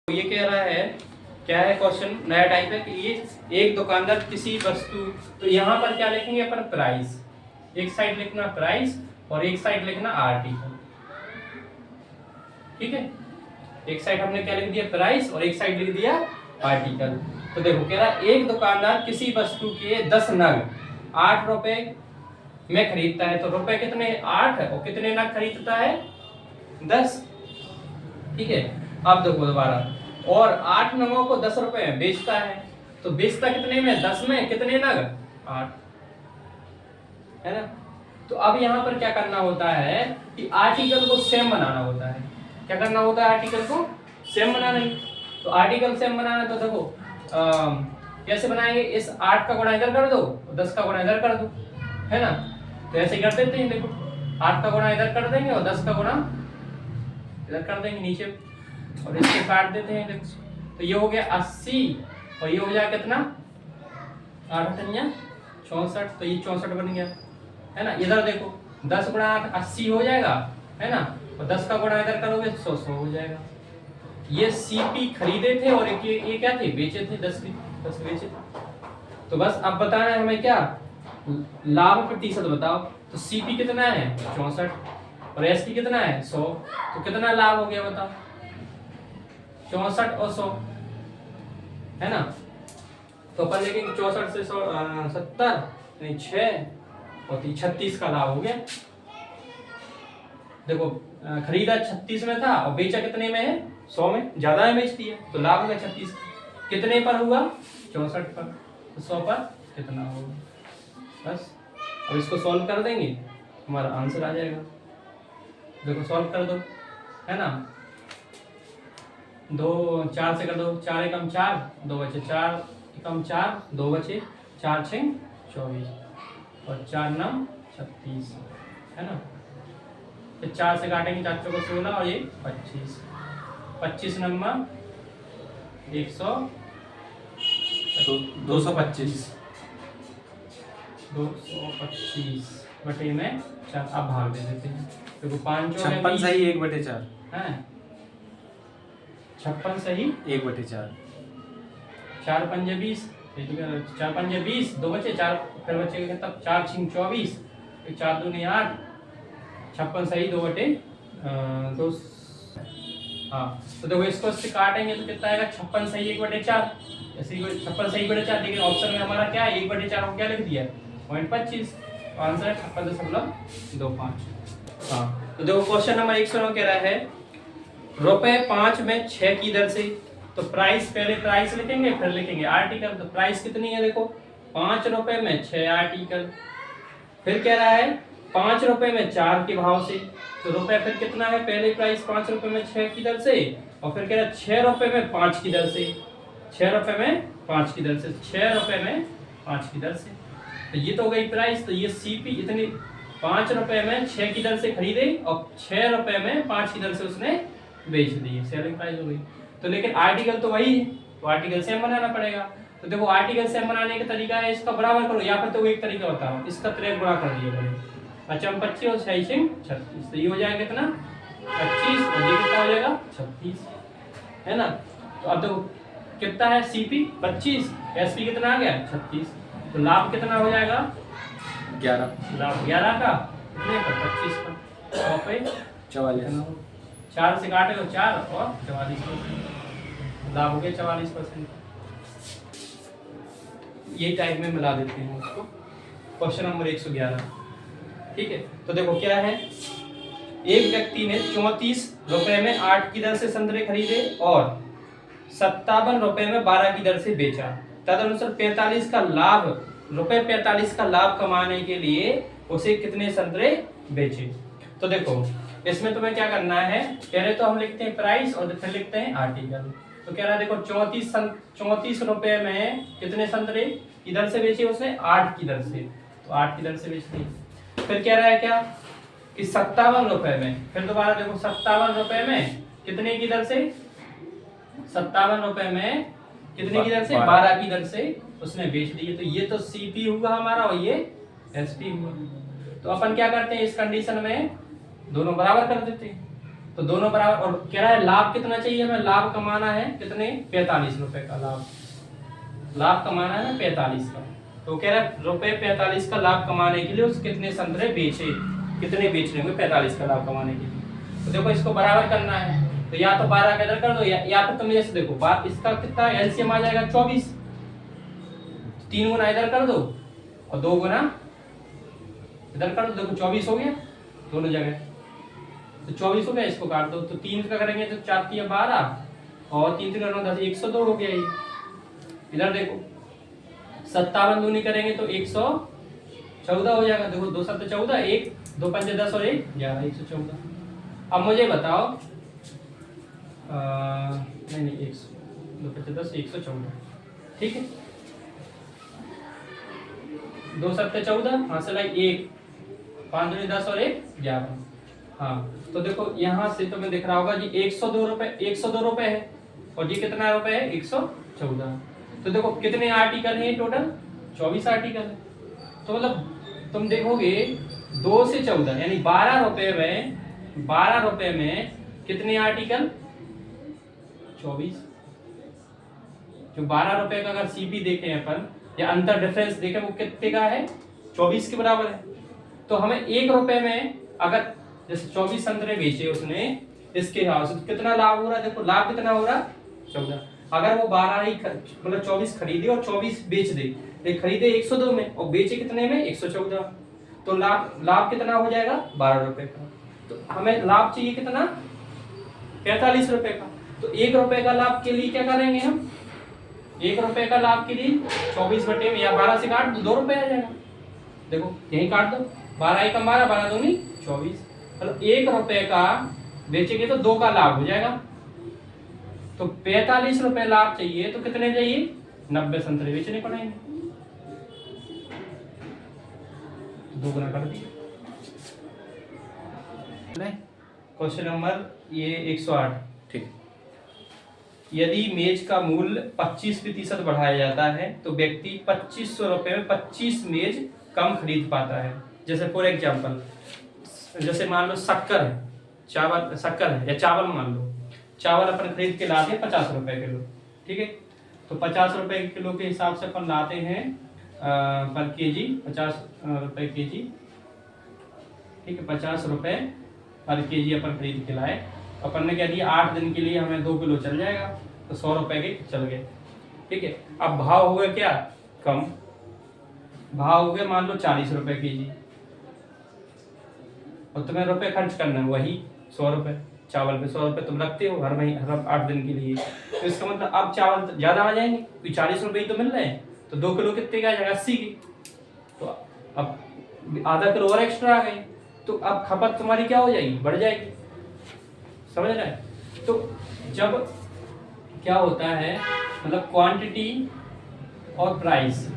ये कह रहा है, क्या है क्वेश्चन, नया टाइप है कि ये एक दुकानदार किसी वस्तु, तो यहाँ पर क्या लिखेंगे अपन, प्राइस। एक साइड लिखना प्राइस और एक साइड लिखना आर्टिकल। ठीक है, एक साइड हमने क्या लिख दिया प्राइस और एक साइड लिख दिया आर्टिकल। तो देखो कह रहा है एक दुकानदार किसी वस्तु के 10 नग 8 रुपए में खरीदता है। तो रुपए कितने, 8 है, और कितने नग खरीदता है, 10। ठीक है, अब देखो दोबारा, और 8 नगों को 10 रुपए में बेचता है। तो बेचता कितने में, 10 में, कितने नग, 8, है ना। तो अब यहाँ पर क्या करना होता है कि आर्टिकल को सेम बनाना होता है। क्या करना होता है, आर्टिकल को सेम बनाना है। तो आर्टिकल सेम बनाना, तो देखो कैसे बनाएंगे, इस 8 का गुणा इधर कर दो और 10 का गुणा इधर कर दो, है ना। तो ऐसे कर देते हैं, देखो 8 का गुणा इधर कर देंगे और 10 का गुणा इधर कर देंगे नीचे, और इसको काट देते हैं। देखो तो ये हो गया 80 और ये हो जाएगा कितना, 8 64, तो ये 64 बन गया, है ना। इधर देखो 10 गुणा 8 80 हो जाएगा, है ना, और 10 का गुणा इधर करोगे 100 हो जाएगा। ये सीपी खरीदे थे और ये क्या थे, बेचे थे, 10 बेचे थे। तो बस अब बताना है हमें क्या, लाभ प्रतिशत बताओ। तो सीपी कितना है 64 और एसपी कितना है 100, तो कितना लाभ हो गया बताओ, 64 और 100, है ना। तो अपन लेकिन 64 से 100 70 नहीं 6 और 36 का लाभ हो गया। देखो खरीदा 36 में था और बेचा कितने में है, 100 में, ज्यादा में बेच दिया, तो लाभ होगा 36। कितने पर हुआ, 64 पर, तो 100 पर कितना होगा। बस अब इसको सॉल्व कर देंगे, हमारा आंसर आ जाएगा। देखो सॉल्व कर दो, है ना, 2 4 से कर दो, 4 एकम 4, 2 बचे 4 एकम 4, 2 बचे 4 6 24 और 4 9 36, है ना। फिर 4 से काटेंगे 4 को 16 और ये 25, 25 नंबर 100 225 बटे में 4, अब भाग दे देते हैं। देखो 5 56 सही 1/4 है, 56 सही 1/4, 4 पंजे 20, 4 पंजे 20, 2 बचे 4, फिर बचेगा कितना, 4 6 24, फिर 4 दूनी 8, 56 सही 2/2। हाँ तो देखो इसको इससे काटेंगे तो कितना आएगा, 56 सही 1/4, ऐसे ही 56 सही 1/4, लेकिन ऑप्शन में हमारा क्या है 1/4 को क्या लिख दिया 0.25, आंसर है 56.25। हाँ तो देखो क्वेश्चन नंबर 109 कह रहा है रुपए 5 में 6 की दर से। तो प्राइस, पहले प्राइस लिखेंगे फिर लिखेंगे आर्टिकल। तो प्राइस कितनी है, देखो 5 रुपए में 6 आर्टिकल। फिर कह रहा है 5 रुपए में 4 के भाव से। तो रुपए फिर कितना है, पहले प्राइस 5 रुपए में 6 की दर से, और फिर कह रहा है 6 रुपए में 5 की दर से, 6 रुपए में 5 की दर से, 6 रुपए में 5 की दर से। तो ये तो हो गई प्राइस। तो ये सीपी इतनी 5 रुपए में 6 की दर से खरीदे और 6 रुपए में 5 की दर से उसने बेच दी, सेलिंग प्राइस हो गई। तो लेकिन आर्टिकल तो वही है, तो आर्टिकल सेम बनाना पड़ेगा। तो देखो आर्टिकल सेम बनाने का तरीका है, इसका बराबर करो, या फिर तो एक तरीका बताओ, इसका 3 गुणा कर दिया करो, 25 और 6 36, तो ये हो जाएगा कितना 25 और ये कितना हो जाएगा 36, है ना। तो अब देखो कितना है सीपी 25, एसपी कितना आ गया 36, तो लाभ कितना हो जाएगा 11, लाभ 11 का, कितने पर 25 का, 100 पे 44, 4 से काटे तो 4 और 44%, लाभ हो गया 44%। ये टाइप में मिला देते हैं उसको। क्वेश्चन नंबर 111, ठीक है। तो देखो क्या है, एक व्यक्ति ने 34 रुपए में 8 की दर से संतरे खरीदे और 57 रुपए में 12 की दर से बेचा। तदनुसार 45 का लाभ, रुपए 45 का लाभ कमाने के लिए उसे कितने संतरे बेचे। तो देखो इसमें तुम्हें क्या करना है, पहले तो हम लिखते हैं प्राइस और फिर लिखते हैं आर्टिकल। तो कह रहा है देखो 34 रुपए में कितने संतरे इधर से बेचे उसने, 8 की दर से, तो 8 की दर से बेच दिए। फिर कह रहा है क्या कि 57 रुपए में, फिर दोबारा देखो 57 रुपए में कितने की दर से, 57 रुपए में कितने की दर से, 12 की दर से उसने बेच दिए। तो ये तो सीपी हुआ हमारा और ये एसपी हुआ। तो अपन क्या करते हैं इस कंडीशन में, दोनों बराबर कर देते हैं। तो दोनों बराबर। और कह रहा है लाभ कितना चाहिए हमें, लाभ कमाना है कितने, 45 रुपए का लाभ कमाना है ना 45 का। तो कह रहा है रुपए 45 का लाभ कमाने के लिए उस कितने संतरे बेचे, कितने बेच रहे होंगे 45 का लाभ कमाने के लिए। तो देखो इसको बराबर करना है, तो या तो 12 का इधर कर दो या फिर तुम जैसे देखो बात इसका कितना एलसीएम आ जाएगा 24, 3 गुना इधर कर दो और 2 गुना इधर कर दो, देखो 24 हो गया दोनों जगह। तो 24 हो गया, इसको काट दो, तो 3 का करेंगे तो 4 3 12 और 3 3 10, 102 हो गया ये। इधर देखो 57 दूनी करेंगे तो 114 हो जाएगा, देखो 2 7 14, 1 2 5 10 और 1 11, 114। अब मुझे बताओ नहीं 100 2 5 10 114, ठीक है। 2 7 14 हाँ से लाई 1 5 दूनी 10 और 1 11। हाँ तो देखो यहाँ से तुम्हें दिख रहा होगा जी 102 रुपए है और ये कितना रुपए है 114। तो देखो कितने आर्टिकल हैं टोटल, 24 आर्टिकल है। तो मतलब तुम देखोगे 2 से 14 यानी 12 रुपए में कितने आर्टिकल, 24। जो 12 रुपए का अगर सीपी देखें अपन या अंतर डिफरेंस देखें वो कितने का है, 24 के बराबर है। तो हमें 1 रुपए में अगर जैसे 24 संतरे बेचे उसने, इसके हिसाब से कितना लाभ हो रहा है, देखो लाभ कितना हो रहा है 14। अगर वो 12 ही मतलब 24 खरीदे और 24 बेच दे, खरीदे 102 में और बेचे कितने में 114, तो लाभ कितना हो जाएगा 12 रुपए का। तो हमें लाभ चाहिए कितना 45 रुपए का। तो 1 रुपए का लाभ के लिए क्या करेंगे हम, 1 रुपए का लाभ के लिए 24 बटे में या 12 से काट दो 2 रुपए आ जाएगा, देखो यही काट दो, 12 ही कम 12 12 दूनी 24। मतलब 1 रुपए का बेचेंगे तो 2 का लाभ हो जाएगा। तो 45 रुपए लाभ चाहिए तो कितने चाहिए, 90 संतरे बेचने पड़ेंगे, 2 गुना कर दिए। क्वेश्चन नंबर ये 108, ठीक। यदि मेज का मूल्य 25% बढ़ाया जाता है तो व्यक्ति 2500 रुपए में 25 मेज कम खरीद पाता है। जैसे फॉर एग्जाम्पल जैसे मान लो शक्कर है या चावल, मान लो चावल अपन खरीद के लाते हैं 50 रुपए किलो, ठीक है। तो 50 रुपए किलो के हिसाब से अपन लाते हैं पर केजी 50 रुपए केजी, ठीक है। 50 रुपए पर केजी अपन खरीद के लाए, अपन ने क्या दिया 8 दिन के लिए हमें 2 किलो चल जाएगा, तो 100 रुपए के चल गए, ठीक है। अब भाव हो गया क्या कम, भाव हो गया मान लो 40 रुपए केजी और तुम्हें रुपए खर्च करना है वही 100 रुपए, चावल पे 100 रुपए तुम रखते हो हर महीने हर 8 दिन के लिए। तो इसका मतलब अब चावल ज्यादा आ जाएंगे क्योंकि 40 रुपए ही तो मिल रहे हैं, तो 2 किलो कितने का आ जाएगा 80 की, तो अब आधा किलो और एक्स्ट्रा आ गए, तो अब खपत तुम्हारी क्या हो जाएगी, बढ़ जाएगी, समझ रहे हैं। तो जब क्या होता है मतलब क्वांटिटी और प्राइस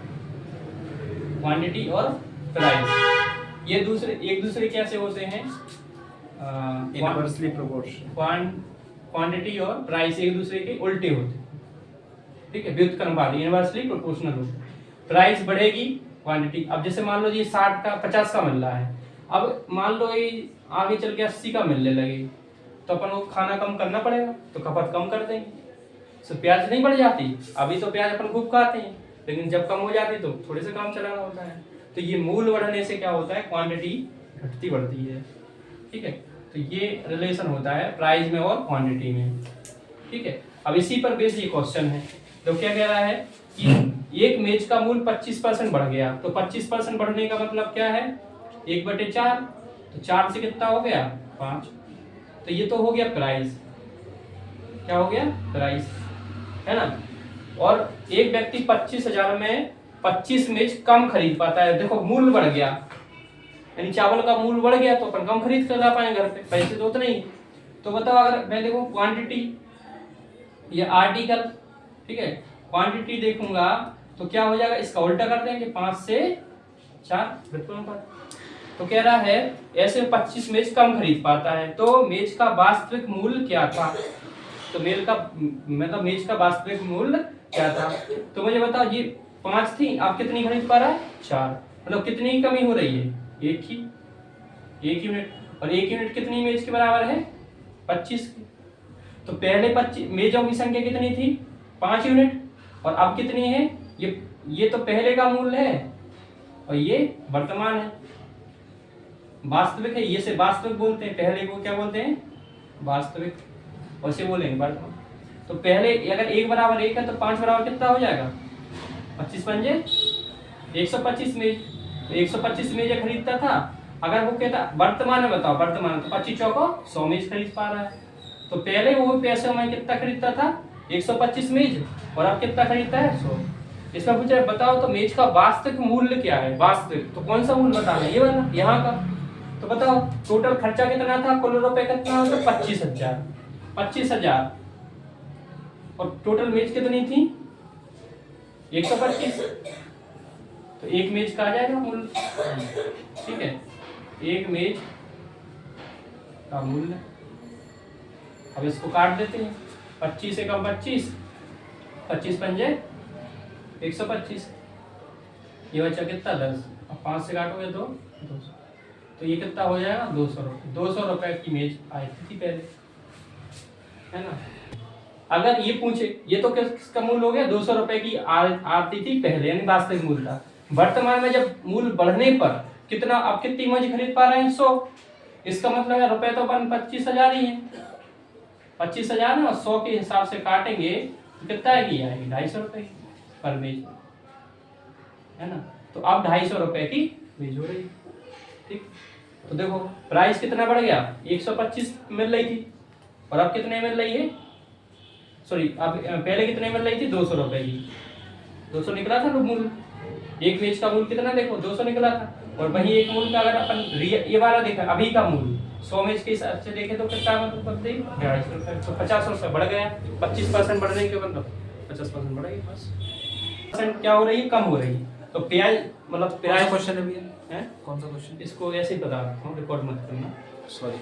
ये एक दूसरे कैसे होते हैं, इनवर्सली प्रोपोर्शनल। क्वांटिटी और प्राइस एक दूसरे के उल्टे होते हैं, ठीक है, व्युत्क्रमानुपाती इनवर्सली प्रोपोर्शनल होते हैं। प्राइस बढ़ेगी क्वांटिटी, अब जैसे मान लो ये 60 का 50 का मिल रहा है, अब मान लो ये आगे चल के 80 का मिलने लगे, तो अपन को खाना कम करना पड़ेगा, तो खपत कम कर देंगे। तो प्याज नहीं बढ़ जाती, अभी तो प्याज अपन खूब खाते हैं, लेकिन जब कम हो जाती तो थोड़े से काम चलाना होता है। तो ये मूल्य बढ़ने से क्या होता है, क्वांटिटी घटती बढ़ती है, ठीक है। तो ये रिलेशन होता है प्राइस में और क्वांटिटी में, ठीक है। अब इसी पर बेस ये क्वेश्चन है, तो क्या कह रहा है कि एक मेज का मूल्य 25% बढ़ गया, तो 25% बढ़ने का मतलब क्या है 1/4, तो 4 से कितना हो गया 5, तो ये तो हो गया प्राइस, क्या हो गया प्राइस, है ना। और एक व्यक्ति 25,000 में 25 मेज कम खरीद पाता है, देखो मूल्य बढ़ गया यानी चावल का मूल्य बढ़ गया तो अपन कम खरीद कर ला पाएंगे घर पे, पैसे तो उतने ही। तो बताओ अगर मैं देखूं क्वांटिटी ये आर्टिकल, ठीक है, क्वांटिटी देखूंगा तो क्या हो जाएगा, इसका उल्टा कर देंगे 5 से 4 विपरीत पर। तो कह रहा है ऐसे 25 मेज कम खरीद पाता है, तो मेज का वास्तविक मूल्य क्या था, तो मेज का वास्तविक मूल्य क्या था। तो मुझे बताओ ये 5 थी, आप कितनी खरीद पा रहा है 4, मतलब कितनी की कमी हो रही है, एक यूनिट, और 1 यूनिट कितनी मेज के बराबर है 25 की। तो पहले 25 मेजों की संख्या कितनी थी? 5 यूनिट, और अब कितनी है? ये तो पहले का मूल्य है और ये वर्तमान है, वास्तविक है। ये से वास्तविक बोलते हैं, पहले को क्या बोलते हैं? वास्तविक, और से बोलेंगे वर्तमान। तो पहले अगर 1 बराबर 1 है तो 5 बराबर कितना हो जाएगा? 25 पंजे 125 मेज। तो 125 मेज खरीदता था, अगर वो कहता वर्तमान में बताओ, वर्तमान में तो 25 चौको 100 मेज खरीद पा रहा है। तो पहले वो पैसे में कितना खरीदता था? 125 मेज, और अब कितना खरीदता है? 100। इसमें पूछ रहे बताओ तो मेज का वास्तविक मूल्य क्या है? वास्तविक तो कौन सा मूल्य बताना है? ये वाला यहाँ का। तो बताओ टोटल खर्चा कितना था, कुल रुपए कितना होता? 25,000। 25,000 और टोटल मेज कितनी थी? 125। तो एक मेज का आ जाएगा मूल्य, ठीक है, एक मेज का मूल्य। अब इसको काट देते हैं, 25 से कम 25, 25 पंजे 125, ये बचा कितना? 10। अब 5 से काटोगे तो 200, तो ये कितना हो जाएगा? 200 रुपये। 200 रुपये की मेज आई थी पहले, है ना। अगर ये पूछे, ये तो किसका मूल्य हो गया? 200 रुपये की आती थी पहले, यानी वास्तविक मूल्य था। वर्तमान में जब मूल्य बढ़ने पर कितना, अब कितनी मेज खरीद पा रहे हैं? 100। इसका मतलब है रुपए तो 25,000 ही है, 25,000 ना, 100 के हिसाब से काटेंगे तो कितना आएगी? आएगी 250 रुपये पर मेज, है ना। तो अब 250 रुपये की मेज हो रही, ठीक। तो देखो प्राइस कितना बढ़ गया? 125 मिल रही थी और अब कितने मिल रही है? सॉरी, अब पहले कितने मिल रही थी? 200 रुपये की। 200 निकला था ना मूल्य, एक मेज का मूल्य कितना? देखो 200 निकला था। और वही एक मूल्य का अगर अपन ये वाला देखा, अभी का मूल्य 100 मेज के हिसाब से देखे तो कितना मतलब 250 रुपये, तो 50 रुपये बढ़ गया। 25% बढ़ने के मतलब 50% बढ़ेगी, बस परसेंट क्या हो रही है? कम हो रही है। तो प्याज मतलब प्याज क्वेश्चन है भैया, है कौन सा क्वेश्चन? इसको ऐसे ही बता रहा हूँ, रिकॉर्ड मत करना, सॉरी।